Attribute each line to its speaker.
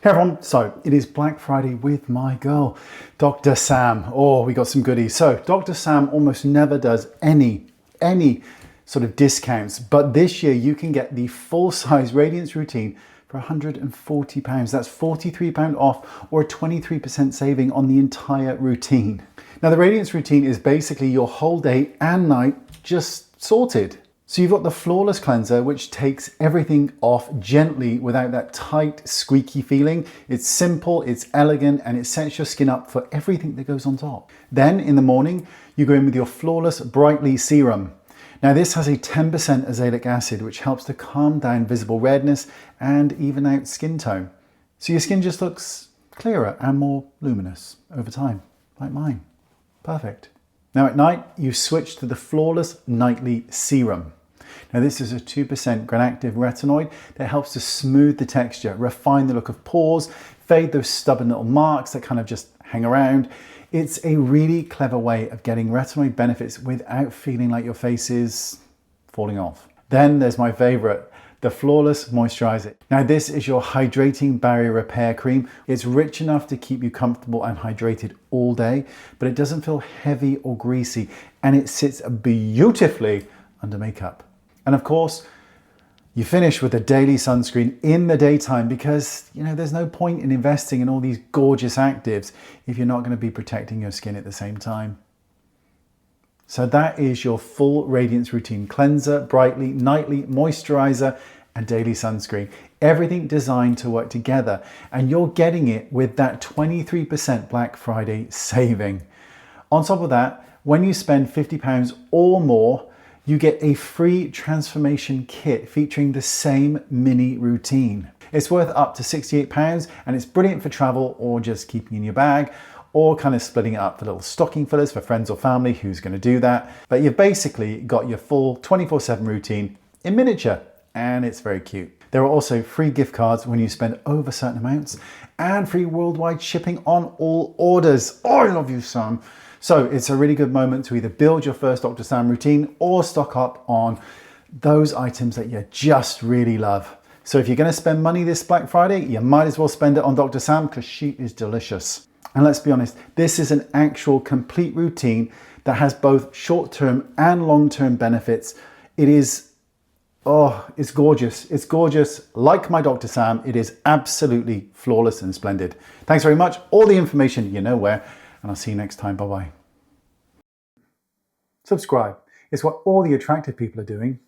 Speaker 1: Hey everyone, so it is Black Friday with my girl, Dr. Sam. Oh, we got some goodies. So Dr. Sam almost never does any sort of discounts, but this year you can get the full size Radiance routine for £140. That's £43 off or a 23% saving on the entire routine. Now the Radiance routine is basically your whole day and night just sorted. So you've got the Flawless Cleanser, which takes everything off gently without that tight, squeaky feeling. It's simple, it's elegant, and it sets your skin up for everything that goes on top. Then in the morning, you go in with your Flawless Brightly Serum. Now this has a 10% azelaic acid, which helps to calm down visible redness and even out skin tone. So your skin just looks clearer and more luminous over time, like mine. Perfect. Now at night, you switch to the Flawless Nightly Serum. Now this is a 2% granactive retinoid that helps to smooth the texture, refine the look of pores, fade those stubborn little marks that kind of just hang around. It's a really clever way of getting retinoid benefits without feeling like your face is falling off. Then there's my favorite, the Flawless Moisturizer. Now this is your hydrating barrier repair cream. It's rich enough to keep you comfortable and hydrated all day, but it doesn't feel heavy or greasy, and it sits beautifully under makeup. And of course, you finish with a daily sunscreen in the daytime because, you know, there's no point in investing in all these gorgeous actives if you're not going to be protecting your skin at the same time. So that is your full Radiance routine: cleanser, brightly, nightly, moisturizer, and daily sunscreen. Everything designed to work together, and you're getting it with that 23% Black Friday saving. On top of that, when you spend £50 or more, you get a free transformation kit featuring the same mini routine. It's worth up to £68 and it's brilliant for travel or just keeping in your bag, or kind of splitting it up for little stocking fillers for friends or family who's going to do that. But you've basically got your full 24/7 routine in miniature, and it's very cute. There are also free gift cards when you spend over certain amounts and free worldwide shipping on all orders. Oh, I love you, Sam. So it's a really good moment to either build your first Dr. Sam routine or stock up on those items that you just really love. So if you're going to spend money this Black Friday, you might as well spend it on Dr. Sam because she is delicious. And let's be honest, this is an actual complete routine that has both short-term and long-term benefits. It is, oh, it's gorgeous. It's gorgeous. Like my Dr. Sam, it is absolutely flawless and splendid. Thanks very much. All the information you know where, and I'll see you next time. Bye-bye. Subscribe. It's what all the attractive people are doing.